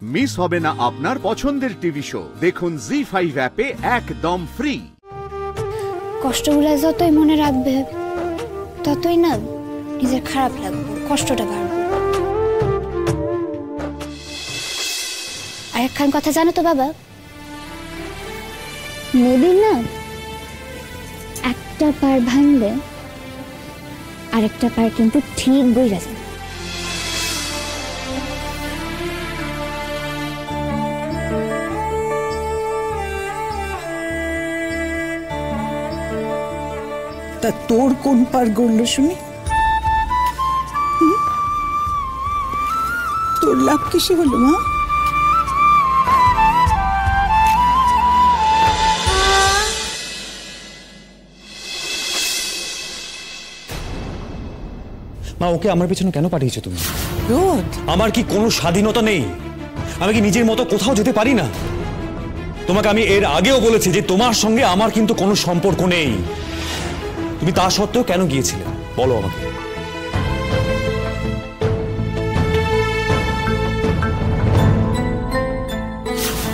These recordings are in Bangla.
মিস হবে না আপনার পছন্দের টিভি শো। দেখুন জি5 অ্যাপে একদম ফ্রি। কষ্টগুলো যতই মনে রাখবে ততই না নিজের খারাপ লাগবে, কষ্টটা বাড়বে। আর একখান কথা জানো তো বাবা, নদীর না একটা পার ভাঙলে আরেকটা পার কিন্তু ঠিক বইরা যায়। তা তোর কোন পার গড়ল শুনি? তোর লাভ কিসে হলো মা? মা, ওকে আমার পেছনে কেন পাঠিয়েছো তুমি? রোদ, আমার কি কোনো স্বাধীনতা নেই? আমি কি নিজের মতো কোথাও যেতে পারি না? তোমাকে আমি এর আগেও বলেছি যে তোমার সঙ্গে আমার কিন্তু কোনো সম্পর্ক নেই। তুমি তা সত্ত্বেও কেন গিয়েছিলে বলো আমাকে।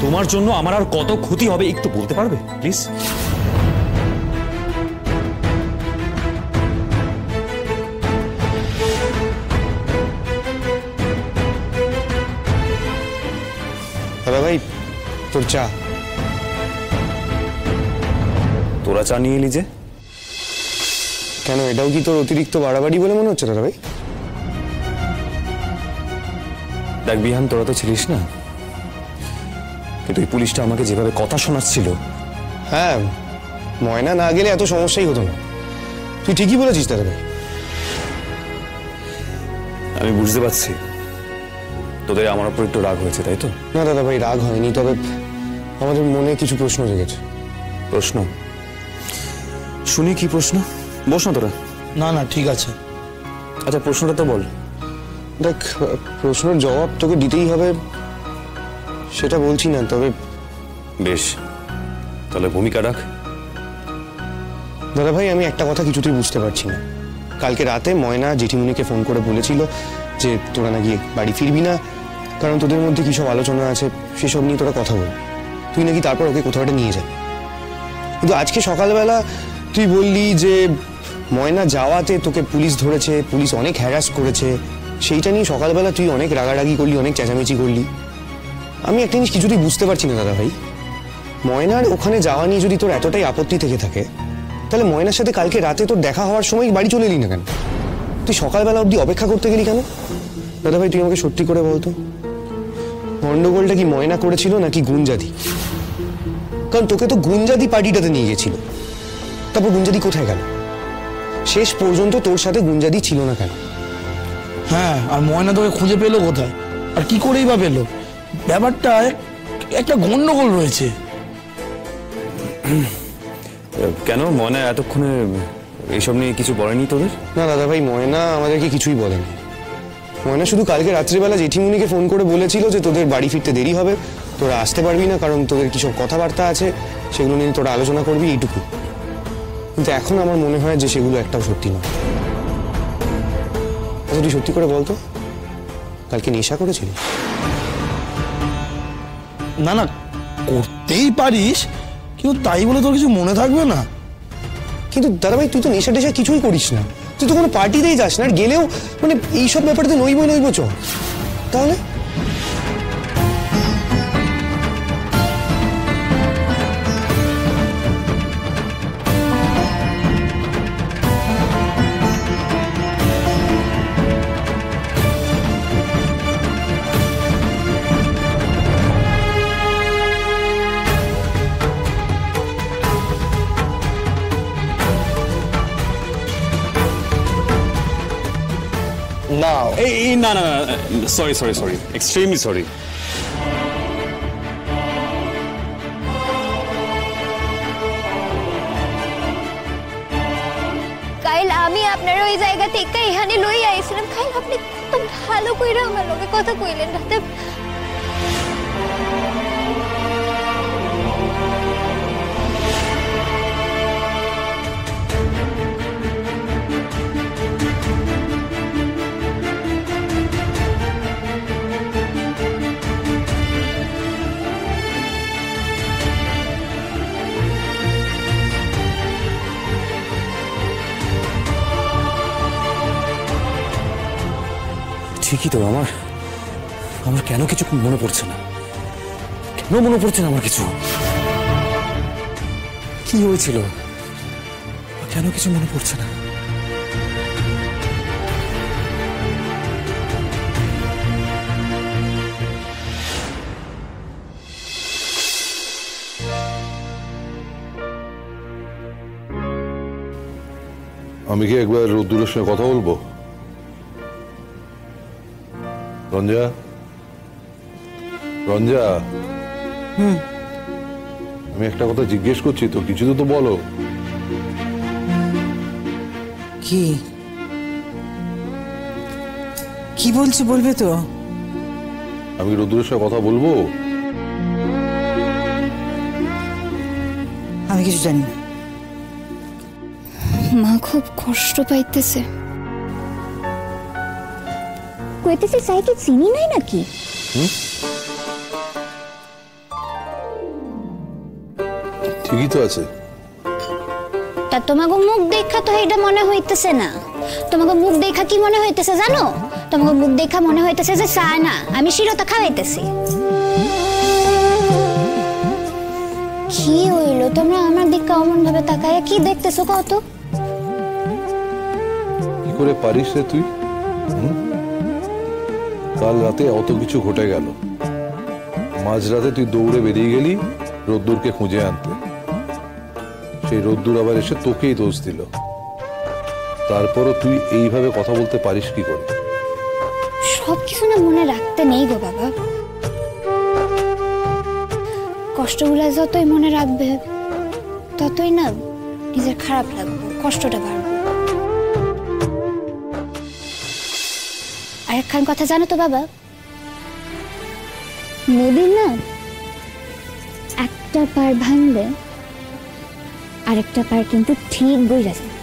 তোমার জন্য আমার আর কত ক্ষতি হবে একটু বলতে পারবে প্লিজ? দাদা ভাই, তোর চা। তোরা চা নিয়ে এলি যে? কেন, এটাও কি তোর অতিরিক্ত বাড়াবাড়ি বলে মনে হচ্ছে দাদা ভাই? দেখ বিহান, তোরা তো ছিলিস না, কিন্তু এই পুলিশটা আমাকে যেভাবে কথা শোনাচ্ছিল। হ্যাঁ, ময়না না গেলে এত সমস্যাই হতো না। তুই ঠিকই বলেছিস দাদা ভাই। আমি বুঝতে পারছি তোদের আমার উপর একটু রাগ হয়েছে, তাই তো? না দাদা ভাই, রাগ হয়নি, তবে আমাদের মনে কিছু প্রশ্ন জেগেছে। প্রশ্ন? শুনি কি প্রশ্ন? বস না তোরা। না না, ঠিক আছে। আচ্ছা, প্রশ্নটা তো বল। দেখ, প্রশ্নের জবাব তোকে দিতেই হবে সেটা বলছি না, তবে বেশ, তাহলে ভূমিকা রাখ। দাদা ভাই, আমি একটা কথা কিছুতেই বুঝতে পারছি না। কালকে রাতে ময়না জেঠিমুনিকে ফোন করে বলেছিল যে তোরা নাকি বাড়ি ফিরবি না, কারণ তোদের মধ্যে কী সব আলোচনা আছে সেসব নিয়ে তোরা কথা বল। তুই নাকি তারপর ওকে কোথাও একটা নিয়ে যাবি। কিন্তু আজকে সকালবেলা তুই বললি যে ময়না যাওয়াতে তোকে পুলিশ ধরেছে, পুলিশ অনেক হ্যারাস করেছে। সেইটা নিয়ে সকালবেলা তুই অনেক রাগারাগি করলি, অনেক চেঁচামেচি করলি। আমি একটা জিনিস কিছুতেই বুঝতে পারছি না দাদা ভাই, ময়নার ওখানে যাওয়া নিয়ে যদি তোর এতটাই আপত্তি থেকে থাকে, তাহলে ময়নার সাথে কালকে রাতে তোর দেখা হওয়ার সময় বাড়ি চলে এলি না কেন? তুই সকালবেলা অবধি অপেক্ষা করতে গেলি কেন? দাদা ভাই, তুই আমাকে সত্যি করে বলতো, গন্ডগোলটা কি ময়না করেছিল নাকি গুঞ্জাদি? কারণ তোকে তো গুঞ্জাদি পার্টিটাতে নিয়ে গেছিল, তারপর গুঞ্জাদি কোথায় গেল? শেষ পর্যন্ত তোর সাথে গুঞ্জাদি ছিল না কেন? হ্যাঁ, আর ময়না তোকে খুঁজে পেলো কোথায়, আর কি করেই বা পেলো? ব্যাপারটা একটা গন্ডগোল রয়েছে। কেন, ময়না এতক্ষণে এইসব নিয়ে কিছু বলেনি তোদের? না দাদা ভাই, ময়না আমাদেরকে কিছুই বলেনি। ময়না শুধু কালকে রাত্রিবেলা জেঠিমুনিকে ফোন করে বলেছিল যে তোদের বাড়ি ফিরতে দেরি হবে, তোরা আসতে পারবি না, কারণ তোদের কি সব কথাবার্তা আছে, সেগুলো নিয়ে তোরা আলোচনা করবি, এইটুকু। কিন্তু এখন আমার মনে হয় যে সেগুলো একটাও সত্যি নয়। আচ্ছা, তুই সত্যি করে বলতো, কালকে নেশা করেছিলি? না না, করতেই পারিস, কিন্তু তাই বলে তোর কিছু মনে থাকবে না। কিন্তু দাদা ভাই, তুই তো নেশা টেশা কিছুই করিস না, তুই তো কোনো পার্টিতেই যাস না, আর গেলেও মানে এইসব ব্যাপারে তো নইব চ। তাহলে না, এই না না, sorry sorry sorry, extremely sorry. কাল আমি আপনার ওই জায়গা থেকে এখানে লই আইছিলাম, কাল আপনি কত ভালো কইরা আমার লগে কথা কইলেন রাতে। ঠিকই তো, আমার আমার কেন কিছু মনে পড়ছে না, কেন মনে পড়ছে না আমার কিছু? কি হয়েছিল? কেন কিছু মনে পড়ছে না? আমি কি একবার রোদ্দুরের সঙ্গে কথা বলবো? রঞ্জা, রঞ্জা, আমি একটা কথা জিজ্ঞেস করছি, তো কিছু তো বলো। কি কি বলছো, বলবে তো? আমি রোদ্দুরের সঙ্গে কথা বলবো? আমি কিছু জানি না। মা খুব কষ্ট পাইতেছে। কইতেছে সাইকে চিনি নাই নাকি? ঠিকই তো আছে। তা তোমাকে মুখ দেখা তো এটা মনে হইতেছে না। তোমাকে মুখ দেখা কি মনে হইতেছে জানো? তোমাকে মুখ দেখা মনে হইতেছে যে চা না, আমি শিরোটা খাওয়াইতেছি। কি হইলো তোমরা আমার দিকে অমন ভাবে তাকায় কি দেখতেছো কত? কি করে পারিস রে তুই? কাল রাতে অত কিছু ঘটে গেল, মাঝরাতে তুই দৌড়ে বেরিয়ে গেলি রোদ্দুরকে খুঁজে আনতে। সেই রোদ্দুর আবার এসে তোকেই দোষ দিল। তারপরও তুই এইভাবে কথা বলতে পারিস কি করে? সবকিছু না মনে রাখতে নেই গো বাবা। কষ্টগুলো যতই মনে রাখবে ততই না নিজের খারাপ লাগবে, কষ্টটা বাড়বে। আর একখান কথা জানো তো বাবা, নদীর না একটা পার ভাঙলে আরেকটা পার কিন্তু ঠিক বইরা যায়।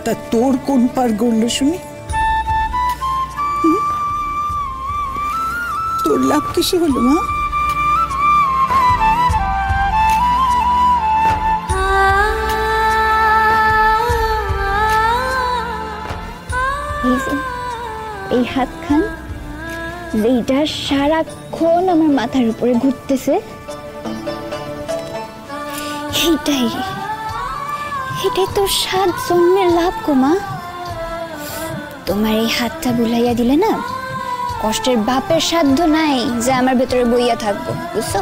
তা তোর কোন পার গড়লো শুনি? তোর লাভ কিসে হলো মা? এই হাতখান যেটা সারাক্ষণ আমার মাথার উপরে ঘুরতেছে, এটাই তো 7 জন্মের লাভ গো মা। তোমার এই হাতটা বুলাইয়া দিলে না কষ্টের বাপের সাধ্য নাই যে আমার ভেতরে বইয়া থাকবো, বুঝছো?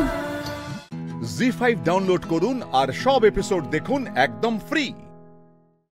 জি5 ডাউনলোড করুন আর সব এপিসোড দেখুন একদম ফ্রি।